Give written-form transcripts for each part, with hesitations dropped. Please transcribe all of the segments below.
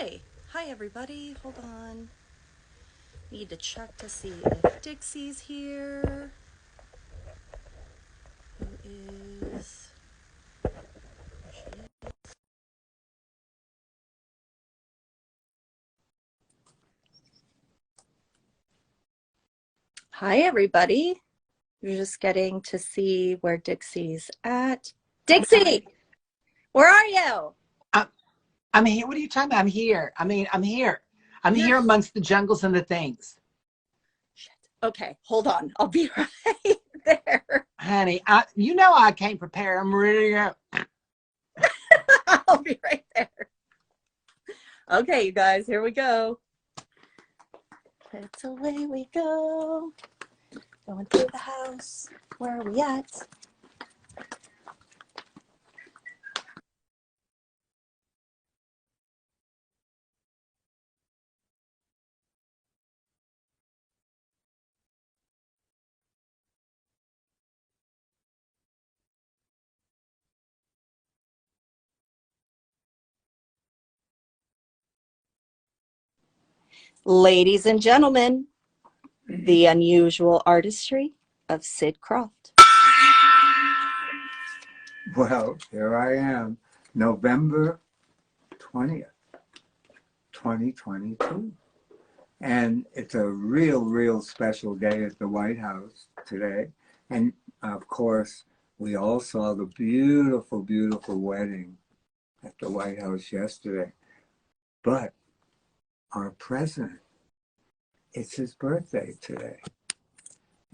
Hi. Hi, everybody. Hold on. Need to check to see if Dixie's here. Who is. There she is. Hi, everybody. We're just getting to see where Dixie's at. Dixie, where are you? I, I'm here. What are you talking about? I'm here. I'm here. I'm You're. here amongst the jungles and the things. Shit. Okay, hold on. I'll be right there. Honey, you know I can't prepare. I'm ready to go. I'll be right there. Okay, you guys, here we go. It's away we go. Going through the house. Where are we at? Ladies and gentlemen, the unusual artistry of Sid Krofft. Well, here I am, November 20th, 2022. And it's a real special day at the White House today. And of course, we all saw the beautiful wedding at the White House yesterday. But our president, it's his birthday today.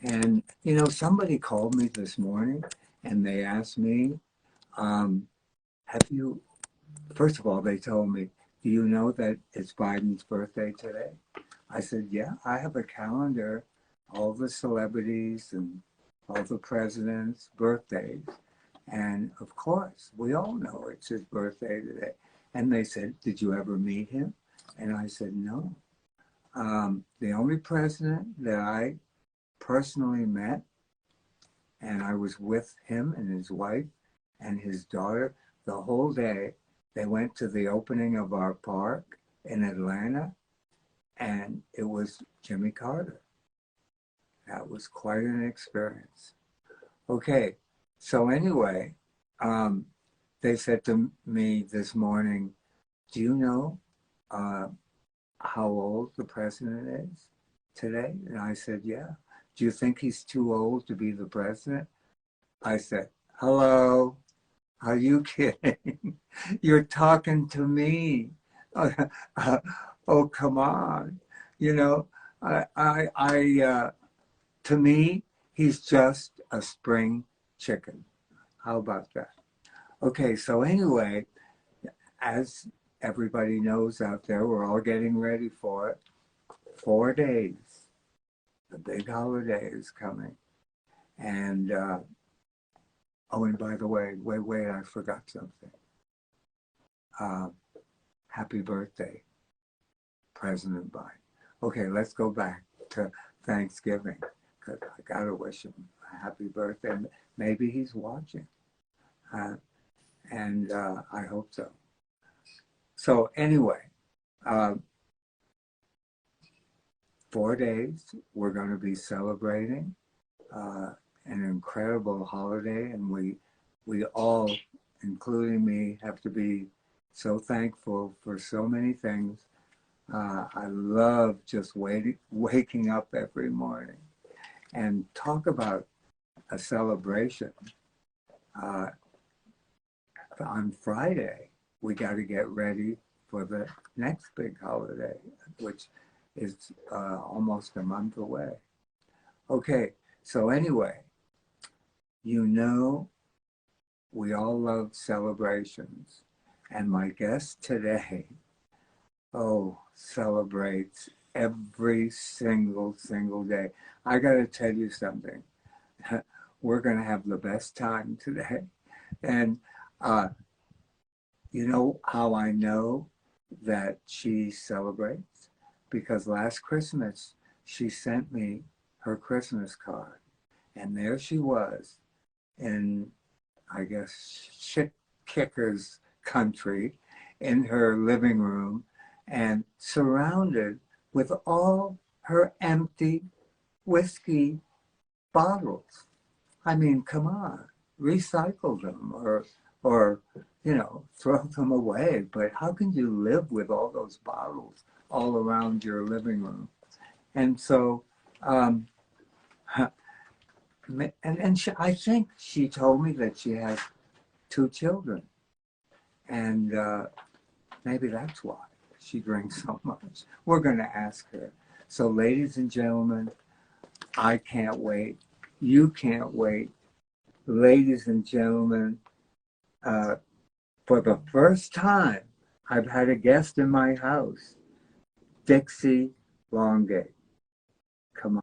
And, somebody called me this morning and they asked me, have you, first of all, they told me, do you know that it's Biden's birthday today? I said, yeah, I have a calendar, all the celebrities and all the presidents' birthdays. And of course, we all know it's his birthday today. And they said, did you ever meet him? And I said, no. The only president that I personally met, and I was with him and his wife and his daughter the whole day. They went to the opening of our park in Atlanta, and it was Jimmy Carter. That was quite an experience. Okay, so anyway, they said to me this morning, do you know how old the president is today? And I said, yeah. Do you think he's too old to be the president? I said, hello, are you kidding? You're talking to me. Oh, come on. You know, to me, he's just a spring chicken. How about that? Okay, so anyway, as everybody knows out there, we're all getting ready for it. 4 days. The big holiday is coming. And, oh, and by the way, wait, I forgot something. Uh, Happy birthday, President Biden. Okay, let's go back to Thanksgiving, because I got to wish him a happy birthday. Maybe he's watching, and I hope so. So anyway, uh, 4 days, we're going to be celebrating an incredible holiday, and we all, including me, have to be so thankful for so many things. I love just waking up every morning and talk about a celebration. Uh, on Friday, we got to get ready for the next big holiday, which is almost a month away. Okay, so anyway, we all love celebrations. And my guest today, celebrates every single day. I got to tell you something. We're going to have the best time today. And you know how I know that she celebrates? Because last Christmas, she sent me her Christmas card. And there she was in, I guess, shit kicker's country in her living room. and surrounded with all her empty whiskey bottles. I mean, come on, recycle them or you know, throw them away. But how can you live with all those bottles all around your living room? And so, I think she told me that she has 2 children, and maybe that's why she drinks so much. We're going to ask her. So, ladies and gentlemen, I can't wait. You can't wait. Ladies and gentlemen, for the first time, I've had a guest in my house, Dixie Longate. Come on.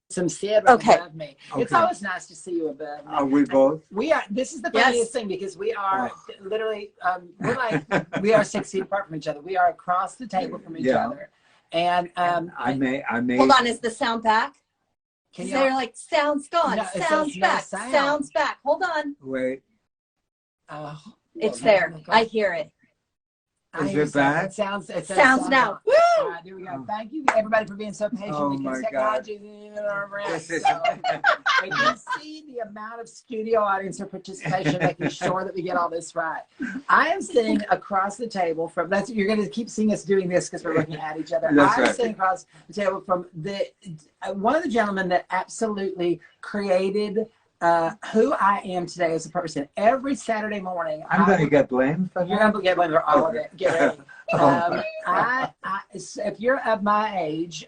Some Sid Okay. above me. It's Okay. always nice to see you above me. Are we both? We are. This is the Yes. funniest thing because we are literally. We're like we are 6 feet apart from each other. We are across the table from each Yeah. other. And I may. Hold on, is the sound back? can They're like, sound's gone, No, it says sound's no back, sound. sound's back. Hold on. Wait. It's there. I hear it. Is it back? It sounds. It says Sounds now. Woo! All right, here we go. Thank you, everybody, for being so patient Oh, because my technology is in our ranks. This is- So, and you see the amount of studio audience or participation making sure that we get all this right. I am sitting across the table from. That's you're going to keep seeing us doing this because we're looking at each other. That's I'm right. sitting across the table from one of the gentlemen that absolutely created who I am today as a person. Every Saturday morning, I'm going to get blamed for you're that. gonna get one for all of it. Get ready. Oh. If you're of my age,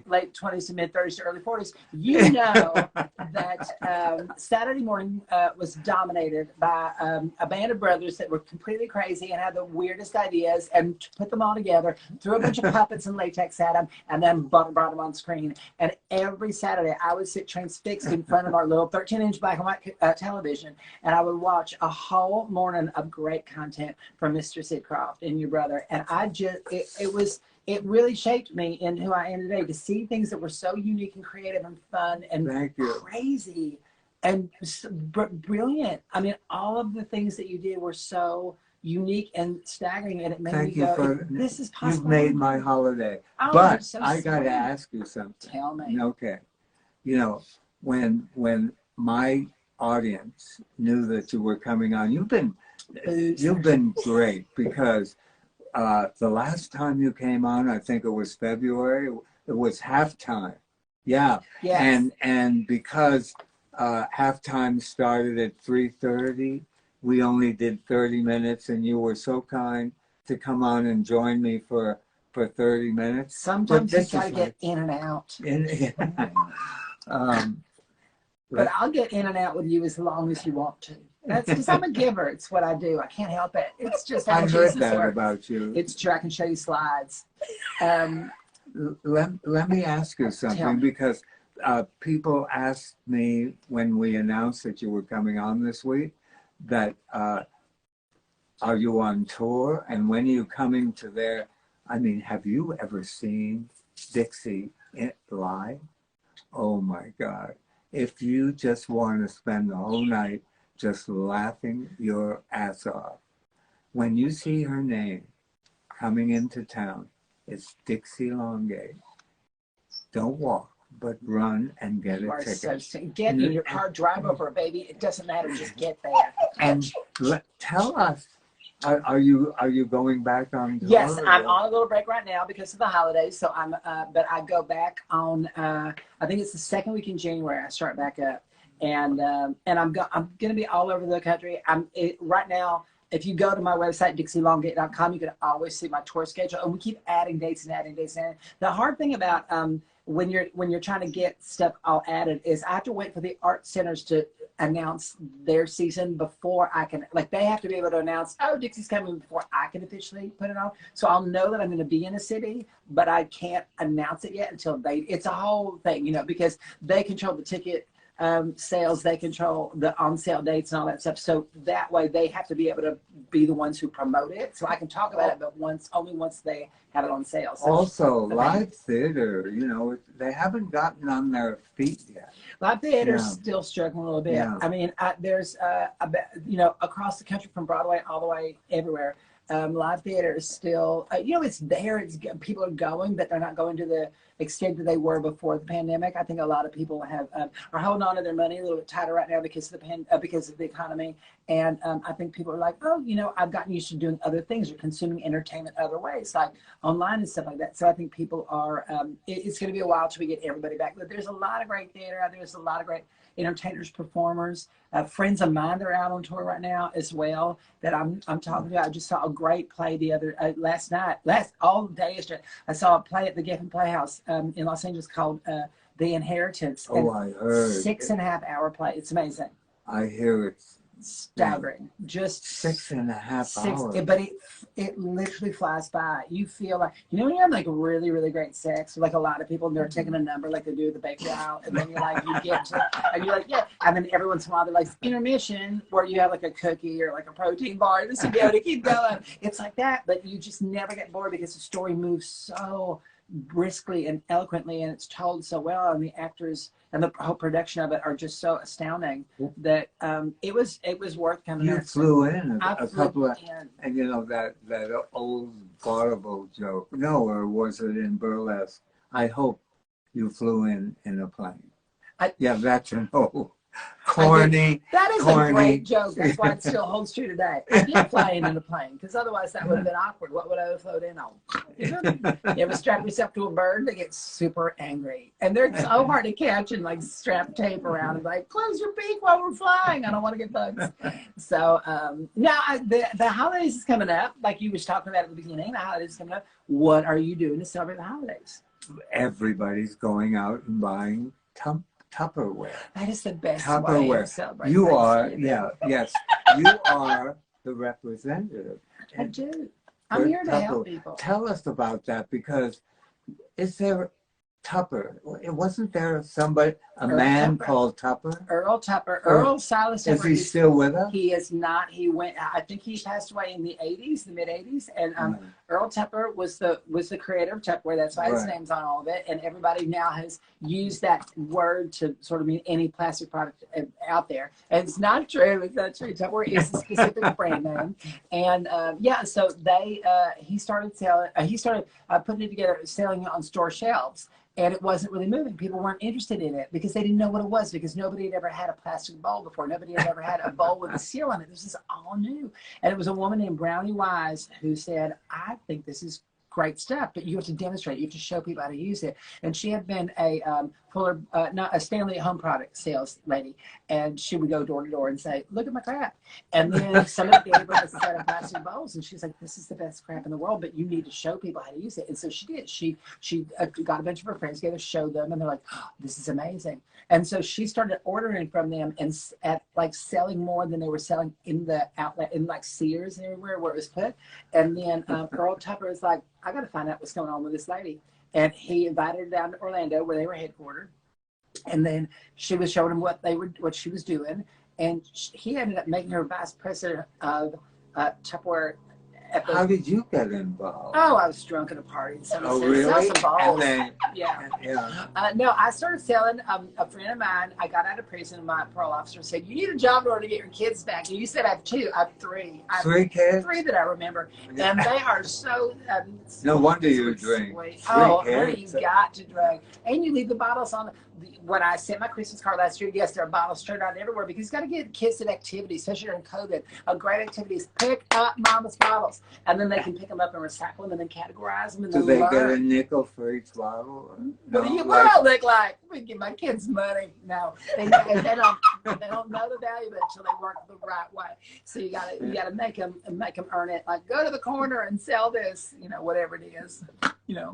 late 20s to mid 30s to early 40s, you know that Saturday morning was dominated by a band of brothers that were completely crazy and had the weirdest ideas and put them all together, threw a bunch of puppets and latex at them, and then brought them on screen. And every Saturday, I would sit transfixed in front of our little 13-inch black and white television, and I would watch a whole morning of great content from Mr. Sid Krofft and your brother. And I just, it really shaped me in who I am today to see things that were so unique and creative and fun and Thank you. crazy and brilliant. I mean, all of the things that you did were so unique and staggering, and it made Thank me you go, for. this is possible. You've made my holiday. Oh, But you're so I got to sweet. ask you something. Tell me. Okay. You know, when my audience knew that you were coming on, you've been great because the last time you came on, I think it was February, it was halftime. Yeah. Yes. And because halftime started at 3:30, we only did 30 minutes, and you were so kind to come on and join me for 30 minutes. Sometimes you this gotta is get like- in and out. um, But I'll get in and out with you as long as you want to. That's because I'm a giver. It's what I do. I can't help it. It's just how I heard Jesus that works. about you. It's true. I can show you slides. Let me ask you Tell something, me. because people asked me when we announced that you were coming on this week that are you on tour and when are you coming to there? I mean, have you ever seen Dixie live? Oh my God. If you just want to spend the whole night just laughing your ass off, when you see her name coming into town, it's Dixie Longate. Don't walk, but run and get You a are so ticket. sick. Get in your car, drive over, baby. It doesn't matter. Just get there. And tell us, are you going back on tour? Yes, I'm on a little break right now because of the holidays. So but I go back on. I think it's the second week in January. I start back up, and I'm going to be all over the country. Right now. If you go to my website, dixielongate.com, you can always see my tour schedule, and we keep adding dates and adding dates. And the hard thing about when you're trying to get stuff all added is I have to wait for the art centers to announce their season before I can, like, they have to be able to announce, oh, Dixie's coming, before I can officially put it on. So I'll know that I'm going to be in a city, but I can't announce it yet until it's a whole thing, because they control the ticket sales. They control the on sale dates and all that stuff. So that way they have to be able to be the ones who promote it. So I can talk about it, but only once they have it on sale. So also, live theater, you know, they haven't gotten on their feet yet. live theater's still struggling a little bit. Yeah. I mean, there's, you know, across the country from Broadway all the way everywhere. Live theater is still, you know, it's there. People are going, but they're not going to the extent that they were before the pandemic. I think a lot of people are holding on to their money a little bit tighter right now because of the economy. And I think people are like, oh, you know, I've gotten used to doing other things or consuming entertainment other ways, like online and stuff like that. So I think people are. It's going to be a while till we get everybody back. But there's a lot of great theater out there. There's a lot of great entertainers, performers, friends of mine that are out on tour right now as well that I'm talking to. I just saw a great play last night, all day yesterday. I saw a play at the Geffen Playhouse in Los Angeles called The Inheritance. Oh, I heard. 6.5 hour play. It's amazing. I hear it's staggering. Just 6.5 hours. But it literally flies by. You feel like, you know, when you have like really, really great sex, like a lot of people, and they're taking a number like they do at the bakery aisle, and then you're like, you get to, and you're like, yeah, and then every once in a while they're like intermission, where you have like a cookie or like a protein bar, just to be able to keep going. It's like that, but you just never get bored because the story moves so briskly and eloquently, and it's told so well, and the actors and the whole production of it are just so astounding that it was worth coming. You flew in a flew couple of, in. and you know that old vaudeville joke. No, or was it in burlesque? I hope you flew in a plane. Yeah, that's an old corny. That is corny. a great joke. That's why it still holds true today. I did fly in a plane because otherwise that would have been awkward. What would I have flown in on? You ever strap yourself to a bird? They get super angry, and they're so hard to catch and like strap tape around and like close your beak while we're flying. I don't want to get bugs. So now the holidays is coming up, like you was talking about at the beginning. The holidays is coming up. What are you doing to celebrate the holidays? Everybody's going out and buying Tupperware. That is the best way Tupperware. to celebrate. You are, yes, you are the representative. I do. I'm here to help people. Tell us about that, because is there Tupper? Wasn't there a man called Tupper? Earl Tupper. Earl Silas Tupper. Is he still with us? He is not. He went. I think he passed away in the '80s, the mid '80s. And Earl Tupper was the creator of Tupperware. That's why his name's on all of it. And everybody now has used that word to sort of mean any plastic product out there. And it's not true. It's not true. Tupperware is a specific brand name. And so he started selling. He started putting it together, selling it on store shelves. And it wasn't really moving. People weren't interested in it because they didn't know what it was, because nobody had ever had a plastic bowl before. Nobody had ever had a bowl with a seal on it. This is all new. And it was a woman named Brownie Wise who said, I think this is great stuff, but you have to demonstrate. You have to show people how to use it. And she had been a not a Stanley home product sales lady, and she would go door to door and say, "Look at my crap." And then somebody gave her a set of plastic bowls, and she's like, "This is the best crap in the world, but you need to show people how to use it." And so she did. She got a bunch of her friends together, showed them, and they're like, oh, "This is amazing." And so she started ordering from them and at like selling more than they were selling in the outlet, in like Sears and everywhere where it was put. And then Earl Tupper is like, I got to find out what's going on with this lady. And he invited her down to Orlando where they were headquartered. And then she was showing him what she was doing. And he ended up making her vice president of Tupperware. How did you get involved? Oh, I was drunk at a party. Oh, really? Sell some balls. And then, yeah. No, I started selling. A friend of mine, I got out of prison, my parole officer said, "You need a job in order to get your kids back." And you said I have two. I have three. Three kids? Three that I remember. Yeah. And they are so no wonder you drink. Oh, honey, you've got to drink. And you leave the bottles on. When I sent my Christmas card last year, yes, there are bottles straight out everywhere, because you got to get kids at activities, especially during COVID. A great activity is pick up mama's bottles, and then they can pick them up and recycle them and then categorize them. And do they get a nickel for each bottle? No, what do I look like? We give my kids money. No, they don't know the value of it until they work the right way. So you gotta make them earn it. Like, go to the corner and sell this, whatever it is,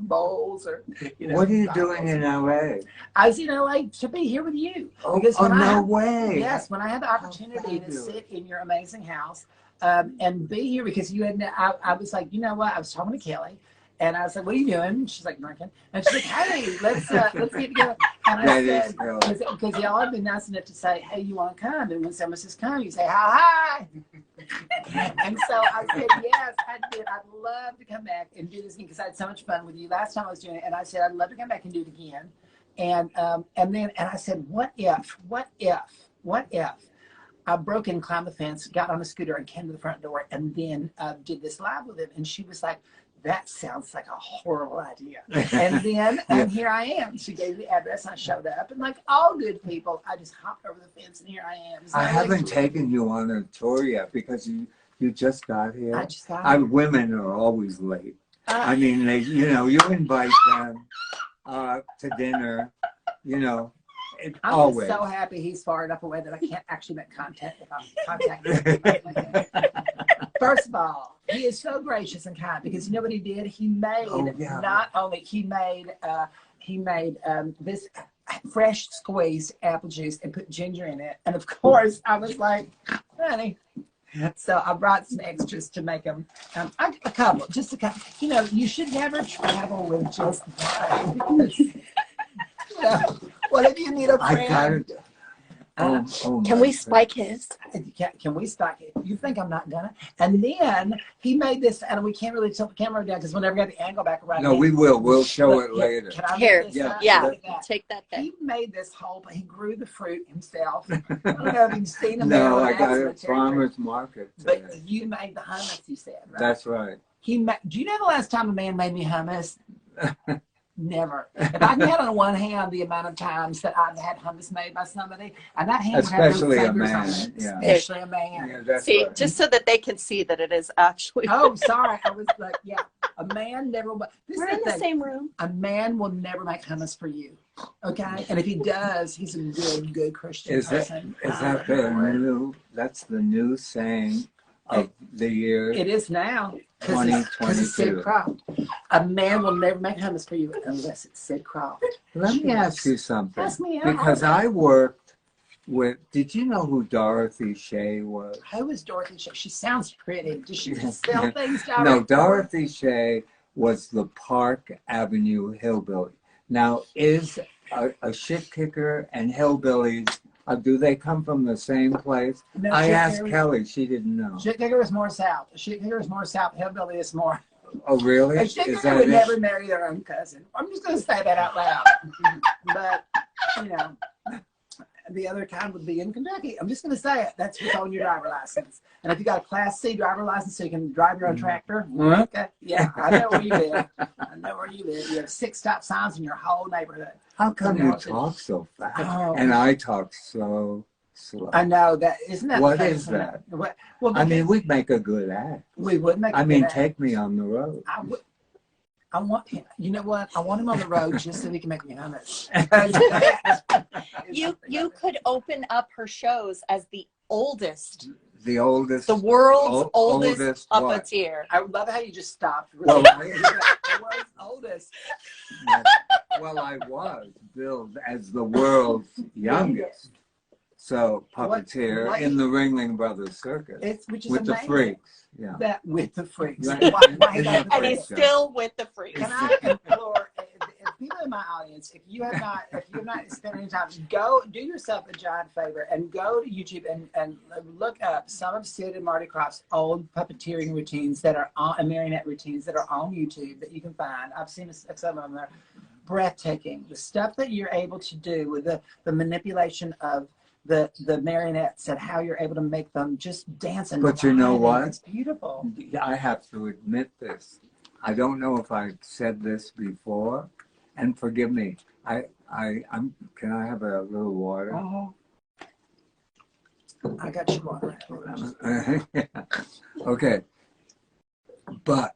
bowls or. What are you doing in LA? I was in LA to be here with you. No way. Yes, when I had the opportunity to sit in your amazing house and be here, because you had, I was like, you know what? I was talking to Kelly, And I was like, what are you doing? And she's like, drinking. And she's like, hey, let's get together. And I said, because y'all have been nice enough to say, hey, you want to come? And when someone says come, you say, hi. And so I said, yes, I did. I'd love to come back and do this again because I had so much fun with you last time I was doing it. And I said, I'd love to come back and do it again. And I said, what if I broke in, climbed the fence, got on a scooter and came to the front door and then did this live with him. And she was like, that sounds like a horrible idea. And then and here I am. She gave me the address and I showed up. And like all good people, I just hopped over the fence and here I am. So I haven't taken you on a tour yet because you just got here. I just got here. Women are always late. I mean, they, you invite them to dinner, I'm always. so happy he's far enough away that I can't actually make contact if I'm contacting him. First of all, he is so gracious and kind because you know what he did? He made he made this fresh squeezed apple juice and put ginger in it. And of course, I was like, honey. So I brought some extras to make them, a couple. You should never travel with just one. What if you need a friend? Can we spike his? Can we spike it? You think I'm not gonna? And then he made this, and we can't really tilt the camera down because we'll never get the angle back around. No, we will. We'll show it later. Can I Here, yeah. Take that back. He made this whole. He grew the fruit himself. I don't know if you've seen him. No, I got it at farmer's market today. But you made the hummus. You said, right? That's right. Do you know the last time a man made me hummus? Never. If I can count on one hand the amount of times that I've had hummus made by somebody, and that hand especially had a no man, fingers on it. yeah. Especially a man. Yeah, that's See, right. just so that they can see that it is actually. Oh, sorry. I was like, yeah. A man never. We're in the same room. A man will never make hummus for you. Okay, and if he does, he's a good Christian person. That's the new saying of the year? It is now. 2022. It's Sid Krofft. A man will never make hummus for you unless it's Sid Krofft. Let me ask you something. Ask me. Because I worked with, did you know who Dorothy Shea was? Who is Dorothy Shea? She sounds pretty. Does she just sell things down No, Dorothy Shea was the Park Avenue hillbilly. Now, is a shit kicker and hillbillies, do they come from the same place? No, I asked Kelly, she didn't know. Shit kicker is more south. Shit kicker is more south. Hillbilly is more. Oh, really? A shit kicker would never marry their own cousin. I'm just going to say that out loud. But, the other kind would be in Kentucky. I'm just going to say it. That's what's on your driver license. And if you got a Class C driver license so you can drive your own tractor, okay, yeah, I know where you live. I know where you live. You have 6 stop signs in your whole neighborhood. How come you talk so fast? And I talk so slow. I know that. Isn't that what is that? Well, I mean, we'd make a good act. We would make. Take me on the road. I want him. You know what? I want him on the road just so he can make me hummus. You could open up her shows as the oldest. The oldest. The world's oldest puppeteer. I love how you just stopped. Well, the world's oldest. Yes. Well, I was billed as the world's youngest. So puppeteer in the Ringling Brothers Circus which is with amazing. The freaks. Yeah. That with the freaks. Right. And he's still with the freaks. Can I implore people in my audience, if you have not spent any time, go do yourself a giant favor and go to YouTube and look up some of Sid and Marty Krofft's old puppeteering routines that are on marionette routines that are on YouTube that you can find. I've seen some of them. They're breathtaking. The stuff that you're able to do with the manipulation of the marionettes and how you're able to make them just dance and but you know what? It's beautiful. I have to admit this. I don't know if I said this before, and forgive me. I'm. Can I have a little water? Oh, I got you water. Okay, but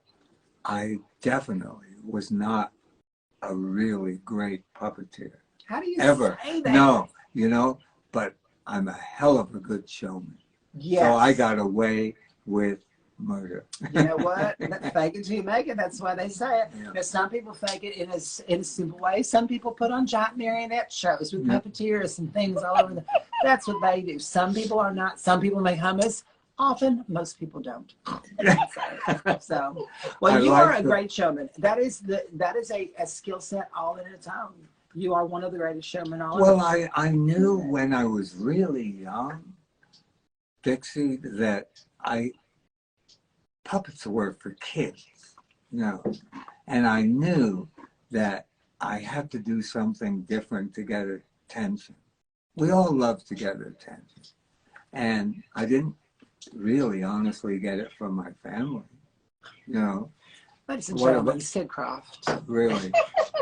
I definitely was not a really great puppeteer. How do you ever say that? No, but I'm a hell of a good showman. Yes. So I got away with murder. You know what? Fake it till you make it. That's why they say it. Yeah. Now, some people fake it in a simple way. Some people put on giant marionette shows with puppeteers and things all over. That's what they do. Some people are not. Some people make hummus Often, most people don't. So, well, I you like are a the- great showman. That is a skill set all in its own. You are one of the greatest showmen all. Well, I knew when I was really young, Dixie, that puppets were for kids, and I knew that I had to do something different to get attention. We all love to get attention, and I didn't really honestly get it from my family, Ladies and What gentlemen, about- Sid Krofft. really.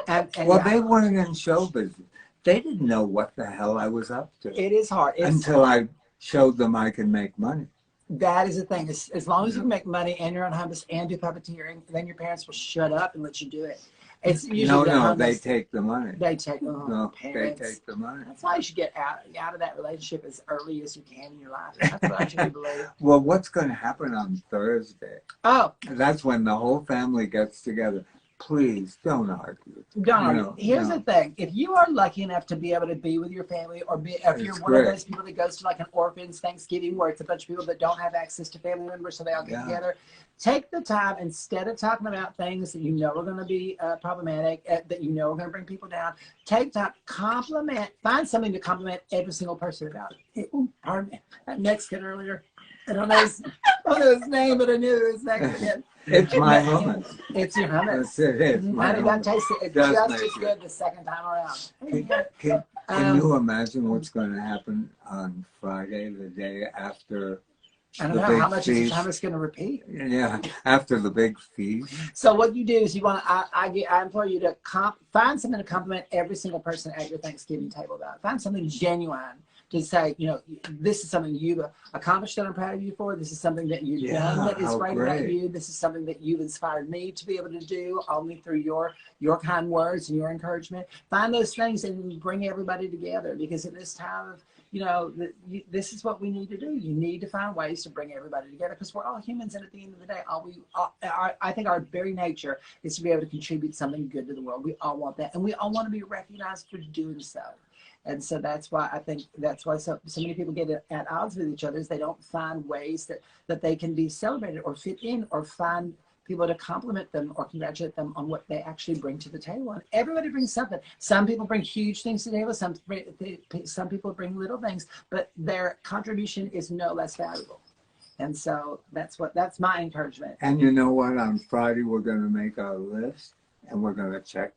And Well, yeah, they weren't in show business. They didn't know what the hell I was up to it is hard. until I showed them I can make money. That is the thing. As long as you Yeah. can make money and you're on homeless and do puppeteering, then your parents will shut up and let you do it. It's usually No, the they homeless- take the money. They take No, parents. they take the money. That's why you should get out of that relationship as early as you can in your life. That's what I truly believe. Well, what's going to happen on Thursday? Oh, That's when the whole family gets together. Please don't argue. Don, here's the thing. If you are lucky enough to be able to be with your family, or if you're one of those people that goes to like an orphan's Thanksgiving where it's a bunch of people that don't have access to family members, so they all get together, take the time, instead of talking about things that you know are going to be problematic, that you know are going to bring people down, take time, find something to compliment every single person about. Pardon me. That next kid earlier, I don't know his name, but I knew his next kid. It's my hummus. It's your hummus. It's my Honey, that hummus. tastes it's Does just make as it. good the second time around. Can you imagine what's going to happen on Friday, the day after I don't the know big how much is the feast? time it's going to repeat. Yeah, after the big feast. So what you do is you want to, I implore you to find something to compliment every single person at your Thanksgiving table about. Find something genuine to say, this is something you've accomplished that I'm proud of you for. This is something that you've done that is great about you. This is something that you've inspired me to be able to do only through your kind words and your encouragement. Find those things and bring everybody together, because in this time of, this is what we need to do. You need to find ways to bring everybody together, because we're all humans, and at the end of the day, I think our very nature is to be able to contribute something good to the world. We all want that, and we all want to be recognized for doing so. And so that's why I think so many people get at odds with each other, is they don't find ways that they can be celebrated or fit in, or find people to compliment them or congratulate them on what they actually bring to the table. And everybody brings something. Some people bring huge things to the table. Some people bring little things, but their contribution is no less valuable. And so that's my encouragement. And you know what? On Friday, we're going to make our list, and we're going to check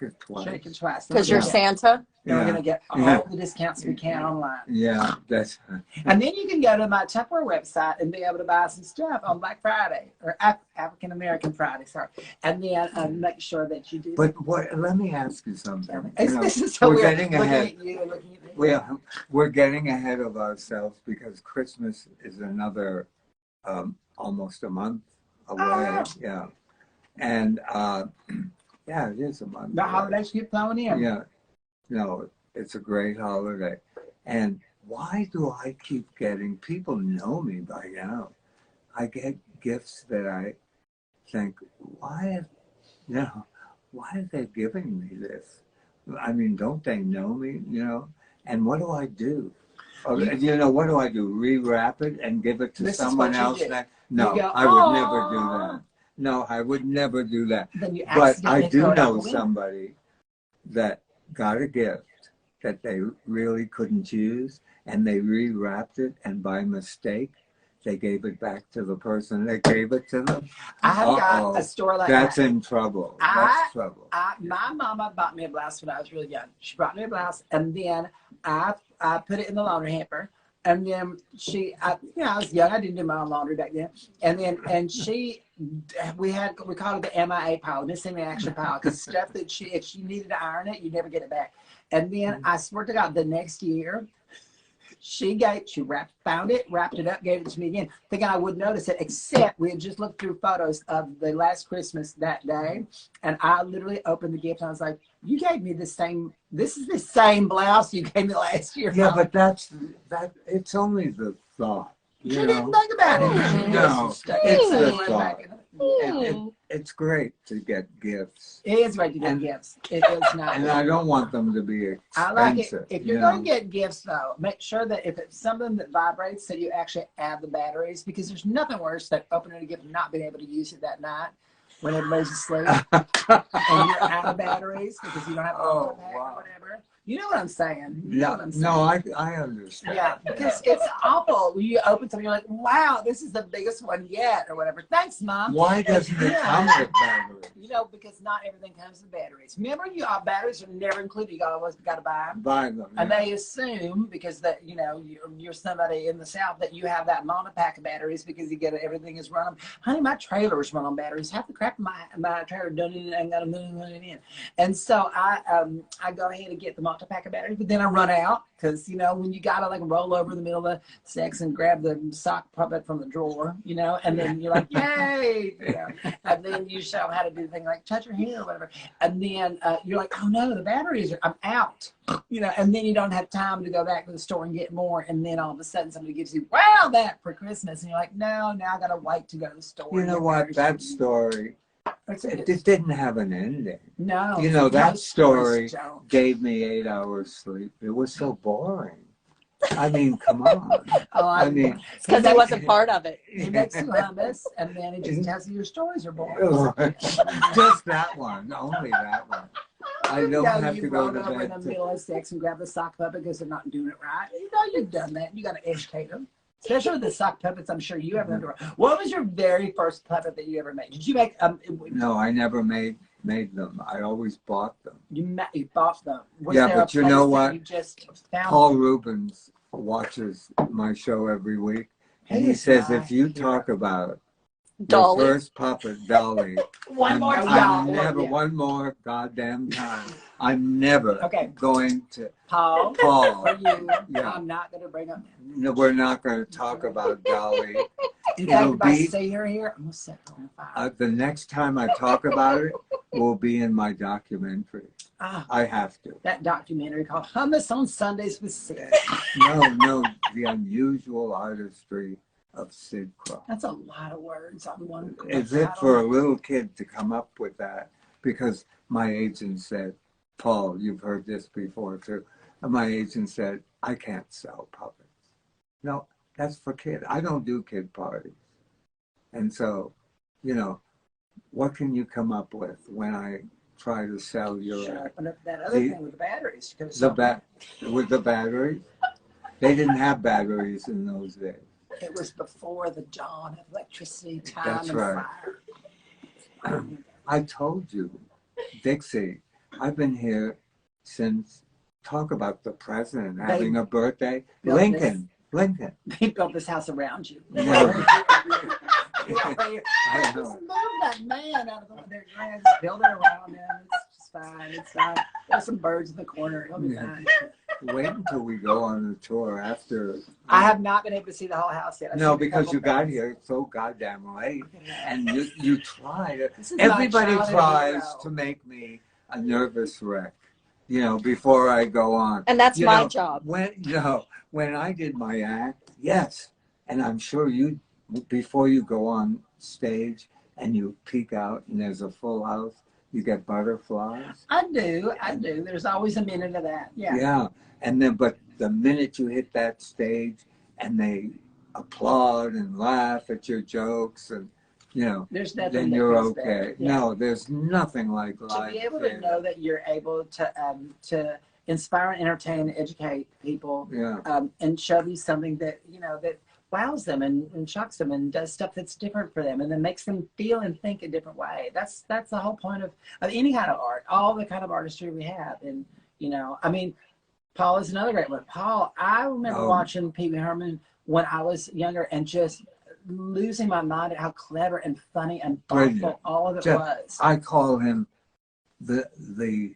it twice. Check it twice. Because you're Santa? And we're going to get all the discounts we can online. Yeah, that's. And then you can go to my Tupperware website and be able to buy some stuff on Black Friday, or African American Friday, sorry. And then make sure that you do. But let me ask you something. This is so we're weird. getting ahead. Looking at you, looking at me. We're getting ahead of ourselves, because Christmas is another almost a month away. Yeah, and yeah, it is a month. The away. holidays keep flowing in. Yeah, no, it's a great holiday. And why do I keep getting, people know me by now, I get gifts that I think, why are they giving me this? I mean, don't they know me, And what do I do? What do I do? Rewrap it and give it to someone else? No, I would never do that. No, I would never do that. But I do know somebody that got a gift that they really couldn't use, and they rewrapped it, and by mistake, they gave it back to the person that gave it to them. I have got a story like That's that. in trouble. That's trouble. My mama bought me a blouse when I was really young. She brought me a blouse, and then I put it in the laundry hamper. And then I was young. I didn't do my own laundry back then. And then, we called it the MIA pile, missing in action pile, because stuff that if she needed to iron it, you'd never get it back. And then I swear to God, the next year, she found it, wrapped it up, gave it to me again, thinking I wouldn't notice it, except we had just looked through photos of the last Christmas that day, and I literally opened the gift, and I was like, you gave me this is the same blouse you gave me last year. Yeah, Mom. but it's only the thought. She didn't think about it. No, it's the thought. it's great to get gifts. It is great to get And- gifts. It is not. And I don't want them to be expensive. I like it. If you're you going know. to get gifts, though, make sure that if it's something that vibrates, that you actually add the batteries, because there's nothing worse than opening a gift and not being able to use it that night when everybody's asleep and you're out of batteries because you don't have a Oh, pack wow. or whatever. You know what I'm saying? You know Yeah, what I'm saying? no, I understand. Yeah, because it's awful. When you open something, you're like, wow, this is the biggest one yet, or whatever. Thanks, Mom. Why doesn't it Yeah. come with batteries? You know, because not everything comes with batteries. Remember, batteries are never included. You always got to buy them. Buy them. And yeah. they assume, because that you're somebody in the South, that you have that multi-pack of batteries because you get everything is run on. Honey, my trailer's run on batteries. Half the crap in my trailer done it and got a million in. And so I go ahead and get the multi-pack of batteries, but then I run out because when you gotta like roll over in the middle of the sex and grab the sock puppet from the drawer, and then you're like, yay, and then you show them how to do the thing like touch your hair or whatever, and then you're like, oh no, the batteries I'm out. And then you don't have time to go back to the store and get more. And then all of a sudden somebody gives you, wow, that for Christmas. And you're like, no, now I got to wait to go to the store. You know what? That story, it didn't have an ending. No. That most story stories don't. gave me 8 hours sleep. It was so boring. I mean, come on. Oh, I mean, It's because he wasn't part of it. he makes you hummus, and then he just tells you your stories are boring. just that one, only that one. I don't have to go to over in the bed. middle of sex and grab the sock puppet because they're not doing it right. You've done that. You got to educate them. Especially with the sock puppets, I'm sure you haven't done. What was your very first puppet that you ever made? Did you make? No, I never made them. I always bought them. You bought them. Was Yeah, there but a you know place that what? You just found Paul Rubens watches my show every week, and he is says my if you hero. talk about Dolly. your first puppet, Dolly, One more I'm time. never Yeah. one more goddamn time. I'm never Okay. going to Paul. Paul. For you, Yeah. I'm not going to bring up. No, we're not going to talk about Dolly. In fact, It'll if I be- see her here, I'm going to set her on fire. The next time I talk about it will be in my documentary. I have to. That documentary called Hummus on Sundays with Sid. No, the unusual artistry of Sid Krofft. That's a lot of words on one. Is it for a little kid to come up with that? Because my agent said, Paul, you've heard this before too. And my agent said, I can't sell puppets. No, that's for kids. I don't do kid parties. And so, what can you come up with when I try to sell your Sharpen up that other The- thing with the batteries. with the batteries? They didn't have batteries in those days. It was before the dawn of electricity, time, That's and right. fire. I told you, Dixie, I've been here since, talk about the president having a birthday. built Lincoln. They built this house around you. No. Just move that man out of their grass. Build it around him. It's just fine. It's fine. There's some birds in the corner. It'll be Yeah. fine. Wait until we go on the tour after. I have not been able to see the whole house yet. I've No, seen a because couple you got things. here so goddamn late, and you try to. This is my Everybody childhood tries hero. to make me a nervous wreck, before I go on. And that's my job. When I did my act, yes, and I'm sure you, before you go on stage and you peek out and there's a full house, you get butterflies. I do. There's always a minute of that. Yeah. Yeah, and then but the minute you hit that stage and they applaud and laugh at your jokes and There's nothing then that you're feels okay. better. Yeah. No, there's nothing like To live be able to theater. know that you're able to inspire, entertain, educate people, Yeah, and show them something that that wows them and shocks them and does stuff that's different for them and then makes them feel and think a different way. That's the whole point of any kind of art, all the kind of artistry we have. And Paul is another great one. Paul, I remember watching Pee Wee Herman when I was younger and just losing my mind at how clever and funny and thoughtful Brilliant. all of it Just- was. I call him the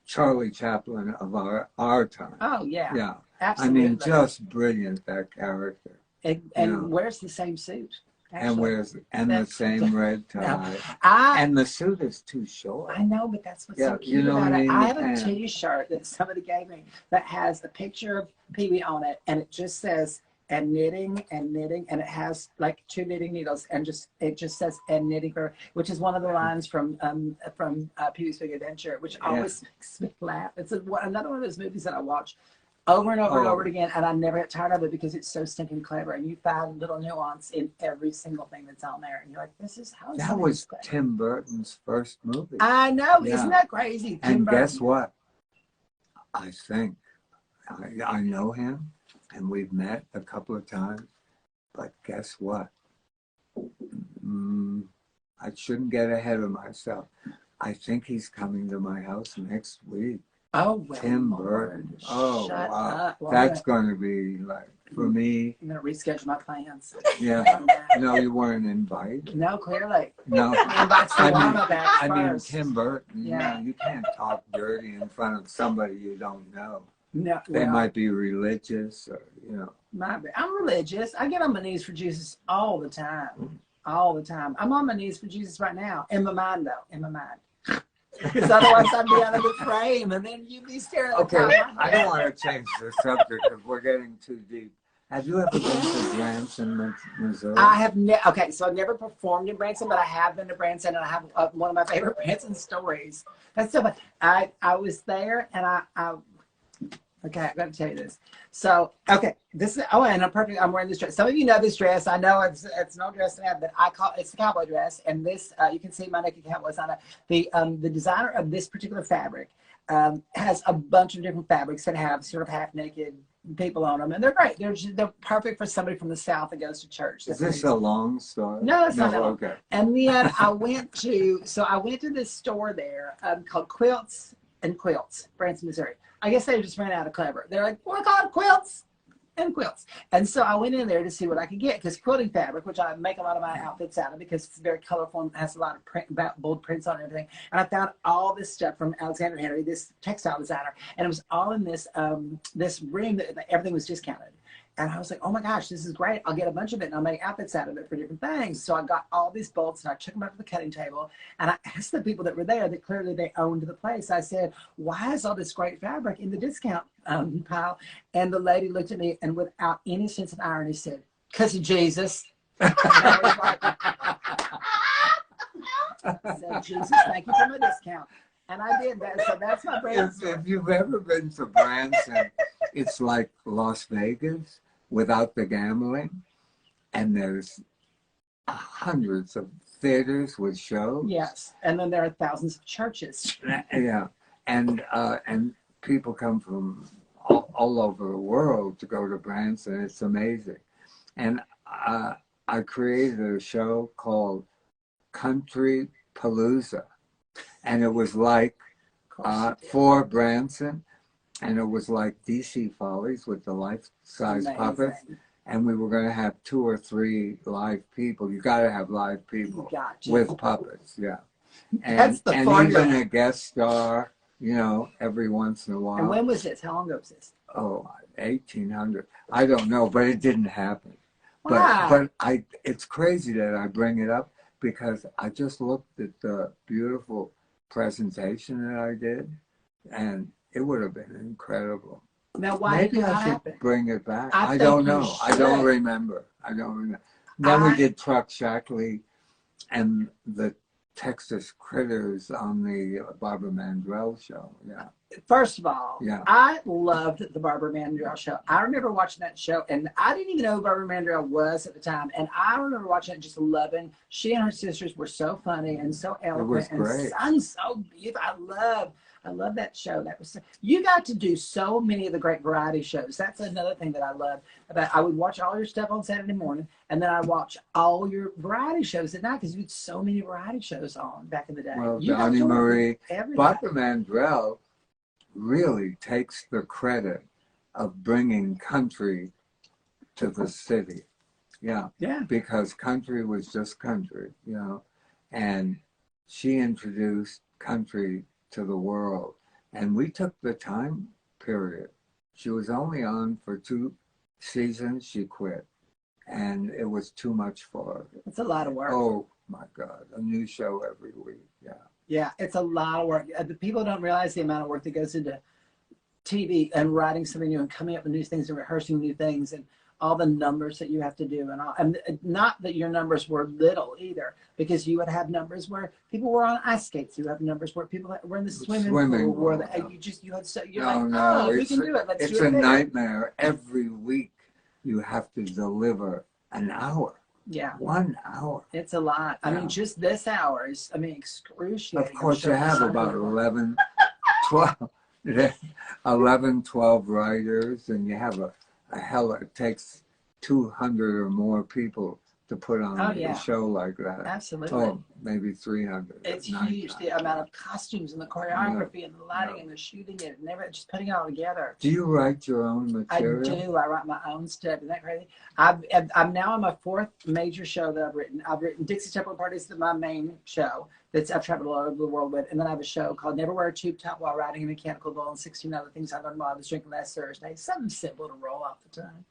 Charlie Chaplin of our time. Oh yeah, Yeah, absolutely. I mean, just brilliant, that character. and wears the same suit. And actually. wears the same red tie. And the suit is too short. I know, but that's what's Yeah, so cute you know about what I it. mean? I have a Yeah. T-shirt that somebody gave me that has a picture of Pee Wee on it, and it just says and knitting, and it has like 2 knitting needles, and it just says and knitting for, which is one of the lines from Pee-wee's Big Adventure, which always makes me laugh. It's another one of those movies that I watch over and over and over again, and I never get tired of it because it's so stinking clever, and you find little nuance in every single thing that's on there, and you're like, this is how. That was Tim Burton's first movie. I know, isn't that crazy? And guess what? I think I know him, and we've met a couple of times, but guess what? I shouldn't get ahead of myself. I think he's coming to my house next week. Oh, well, Tim Burton. Oh, shut wow. up. That's going to be like, for me. I'm going to reschedule my plans. Yeah. No, you weren't invited. No, clearly. No. I mean, Tim Burton, you can't talk dirty in front of somebody you don't know. No, they might be religious or, I'm religious. I get on my knees for Jesus all the time. All the time. I'm on my knees for Jesus right now. In my mind, though. In my mind. Because otherwise I'd be out of the frame, and then you'd be staring at the top. I don't want to change the subject because we're getting too deep. Have you ever been to Branson, Missouri? I have okay, so I've never performed in Branson, but I have been to Branson, and I have one of my favorite Branson stories. That's so fun. I was there, and okay, I've got to tell you this. So, okay, this is, and I'm wearing this dress. Some of you know this dress. I know it's no dress to have, but it's a cowboy dress. And this, you can see my naked cowboys on it. The designer of this particular fabric has a bunch of different fabrics that have sort of half naked people on them. And they're great. They're perfect for somebody from the South that goes to church. Is this a long story? No, it's not. Okay. And then I went to this store there called Quilts and Quilts, Branson, Missouri. I guess they just ran out of clever. They're like, we're called Quilts and Quilts. And so I went in there to see what I could get, because quilting fabric, which I make a lot of my outfits out of because it's very colorful and has a lot of bold prints on it and everything. And I found all this stuff from Alexander Henry, this textile designer, and it was all in this this room that everything was discounted. And I was like, oh my gosh, this is great. I'll get a bunch of it and I'll make outfits out of it for different things. So I got all these bolts and I took them up to the cutting table. And I asked the people that were there that clearly they owned the place. I said, why is all this great fabric in the discount pile? And the lady looked at me and without any sense of irony said, because of Jesus. And I was like, I said, Jesus, thank you for my discount. And I did that. So that's my brand. If you've ever been to Branson, it's like Las Vegas without the gambling. And there's hundreds of theaters with shows. Yes. And then there are thousands of churches. Yeah. And people come from all over the world to go to Branson. It's amazing. And I created a show called Country Palooza. And it was like for Branson, and it was like DC Follies with the life-size puppets. And we were going to have 2 or 3 live people. You got to have live people with puppets, yeah. And even a guest star, every once in a while. And when was this? How long ago was this? Oh, 1800. I don't know, but it didn't happen. Wow. But it's crazy that I bring it up, because I just looked at the beautiful presentation that I did, and it would have been incredible. Now, why did it not happen? Bring it back. I don't know. I don't remember. Then we did Truck Shackley and the Texas Critters on the Barbara Mandrell show. Yeah. First of all, I loved the Barbara Mandrell show. I remember watching that show, and I didn't even know who Barbara Mandrell was at the time. And I remember watching it, just loving. She and her sisters were so funny and so eloquent, it was great. And so beautiful. I love that show. That was you got to do so many of the great variety shows. That's another thing that I love about. I would watch all your stuff on Saturday morning, and then I watch all your variety shows at night, because you had so many variety shows on back in the day. Well, Donnie Marie, Barbara Mandrell really takes the credit of bringing country to the city. Yeah. Because country was just country, and she introduced country to the world. And we took the time period. She was only on for 2 seasons. She quit. And it was too much for her. It's a lot of work. Oh, my God. A new show every week. Yeah. Yeah, it's a lot of work. The people don't realize the amount of work that goes into TV and writing something new and coming up with new things and rehearsing new things and all the numbers that you have to do, and not that your numbers were little either, because you would have numbers where people were on ice skates. You have numbers where people were in the swimming pool. Where you're like, we can do it. Let's do it. It's a nightmare. Every week you have to deliver an hour. Yeah. 1 hour. It's a lot. I mean, just this hour is, excruciating. Of course, you have about 11, 12 writers, and you have it takes 200 or more people to put on a show like that. Absolutely. Oh, maybe 300. It's huge, the amount of costumes and the choreography and the lighting and the shooting it and just putting it all together. Do you write your own material? I do. I write my own stuff. Isn't that crazy? I'm now on my 4th major show that I've written. I've written Dixie Temple Parties, my main show I've traveled all over the world with. And then I have a show called Never Wear a Tube Top While Riding a Mechanical Bull and 16 Other Things I Learned While I Was Drinking Last Thursday. Something simple to roll off the tongue.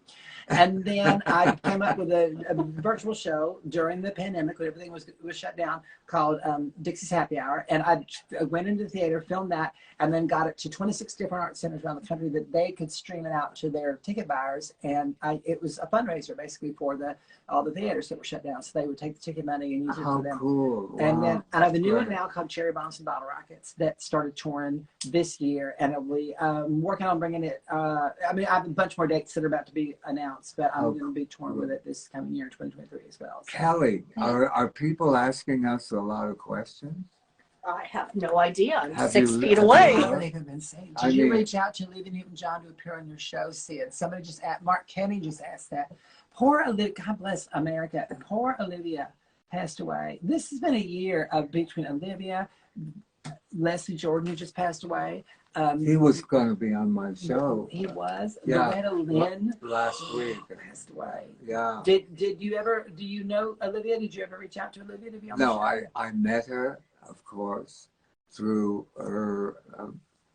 And then I came up with a virtual show during the pandemic when everything was shut down called Dixie's Happy Hour. And I went into the theater, filmed that, and then got it to 26 different art centers around the country that they could stream it out to their ticket buyers. And it was a fundraiser basically for all the theaters that were shut down. So they would take the ticket money and use it for them. Cool. And wow. then I have a new one now called Cherry Bombs and Bottle Rockets that started touring this year. And I'll be working on bringing it. I have a bunch more dates that are about to be announced, but I'm going to be touring with it this coming year, 2023 as well. So. Kelly, are people asking us a lot of questions? I have no idea. I'm Have 6 you- feet have away. you- They have been saying, did you reach out to Olivia Newton-John to appear on your show, Sid? Somebody just asked, Mark Kenny just asked that. Poor Olivia, God bless America. Poor Olivia passed away. This has been a year between Olivia, Leslie Jordan, who just passed away. He was going to be on my show. He was. Yeah. Loretta Lynn Last week. passed away. Yeah. Did you ever? Do you know Olivia? Did you ever reach out to Olivia to be on the show? No, I met her, of course, through her.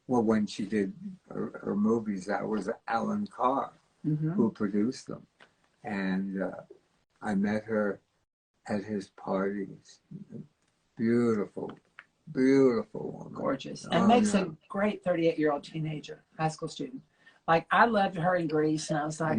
When she did her movies, that was Alan Carr who produced them, and I met her at his parties. Beautiful woman. Gorgeous. And makes a great 38-year-old teenager, high school student. Like, I loved her in Grease, and I was like,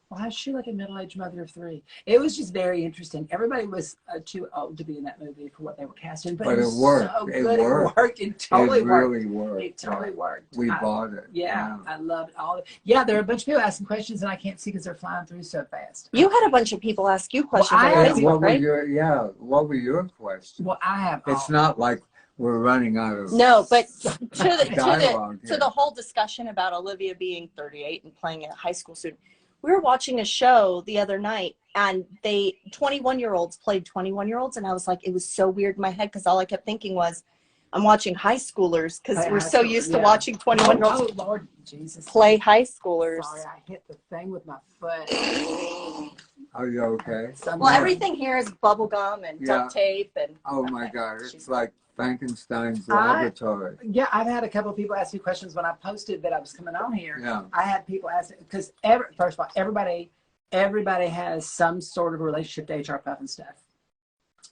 why is she like a middle-aged mother of 3? It was just very interesting. Everybody was too old to be in that movie for what they were casting, but it worked. So good. It worked. It totally worked. It totally worked. We bought it. Yeah, I loved all of it. Yeah, there are a bunch of people asking questions, and I can't see because they're flying through so fast. You had a bunch of people ask you questions. What were your questions? Well, I have. It's not like we're running out of but to to the whole discussion about Olivia being 38 and playing a high school student. We were watching a show the other night, and 21-year-olds played 21-year-olds, and I was like, it was so weird in my head because all I kept thinking was, I'm watching high schoolers because we're so used to watching 21-year-olds Lord Jesus. play high schoolers. Sorry, I hit the thing with my foot. Are you okay? Well, everything here is bubble gum and duct tape and. Oh my God! It's like Frankenstein's laboratory. I've had a couple of people ask me questions when I posted that I was coming on here. Yeah. I had people ask because first of all, everybody has some sort of relationship to HR Puff and stuff.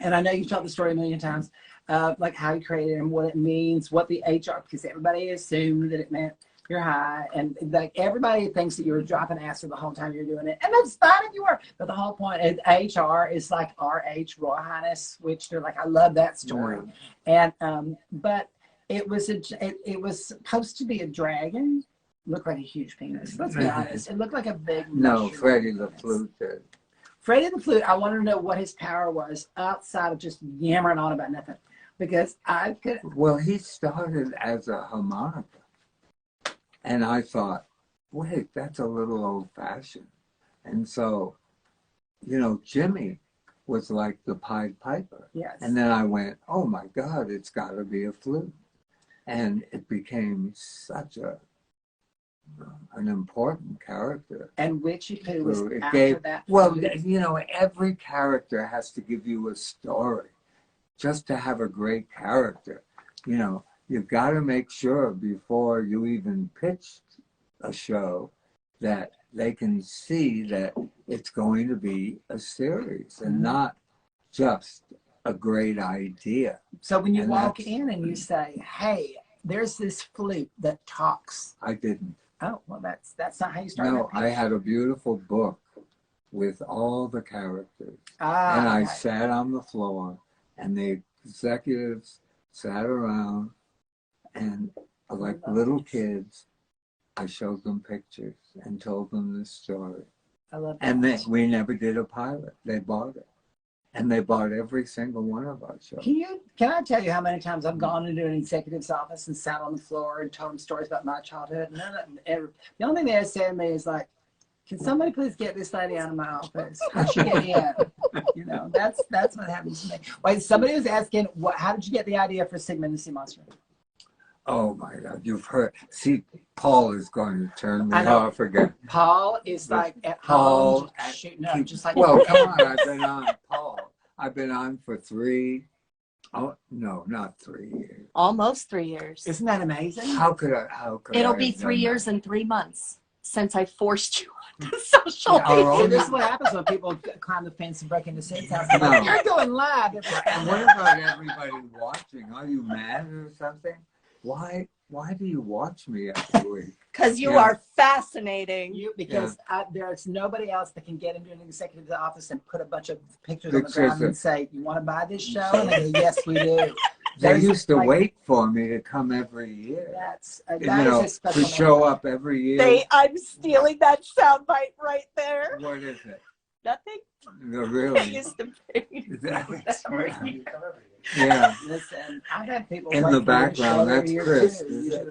And I know you've told the story a million times, like how you created it and what it means, what the HR, because everybody assumed that it meant you're high, and like everybody thinks that you were dropping acid the whole time you're doing it, and that's fine if you were. But the whole point is HR is like RH, Royal Highness, which they're like, I love that story, and but it was supposed to be a dragon. Looked like a huge penis. Let's be honest. It looked like a big. No, Freddie the Flute did. Freddie the Flute. I wanted to know what his power was outside of just yammering on about nothing, because I could. Well, he started as a harmonica. And I thought, wait, that's a little old-fashioned. And so, Jimmy was like the Pied Piper. Yes. And then I went, oh my God, it's got to be a flute. And it became such an important character. And Witchy Poo was It after that. Well, every character has to give you a story. Just to have a great character, you've got to make sure before you even pitch a show that they can see that it's going to be a series and not just a great idea. So when you walk in and you say, hey, there's this flute that talks. I didn't. Oh, well, that's not how you started. No, I had a beautiful book with all the characters. Ah, And I okay. sat on the floor, and the executives sat around, and like little kids, I showed them pictures and told them this story. I love that. And we never did a pilot. They bought it. And they bought every single one of our shows. Can I tell you how many times I've gone into an executive's office and sat on the floor and told them stories about my childhood? The only thing they say to me is like, can somebody please get this lady out of my office? How'd she get in? You know, that's what happens to me. Wait, somebody was asking, how did you get the idea for Sigmund the Sea Monster? Oh my God, you've heard. See, Paul is going to turn me I know. off again. Paul is like at Paul, home shooting up, just like well, come on, I've been on, Paul. I've been on for not 3 years. Almost 3 years. Isn't that amazing? How could It'll I be have 3 done years that? and 3 months since I forced you on social Yeah. Oh, So this is what happens when people climb the fence and break into Sid's house. They're like, No. you're going live. And what about everybody watching? Are you mad or something? Why do you watch me every week? Because you Yeah. are fascinating. Because there's nobody else that can get into an executive's office and put a bunch of pictures on the Pictures ground and of- say, you want to buy this show? And they go, yes, we do. They used to like, wait for me to come every year. That's You that know, is a special to show moment. up every year. I'm stealing that soundbite right there. What is it? Nothing. No, I really? used to bring. That's yeah. Listen, I've had people In wait the for your show background, that's every year, Chris. too.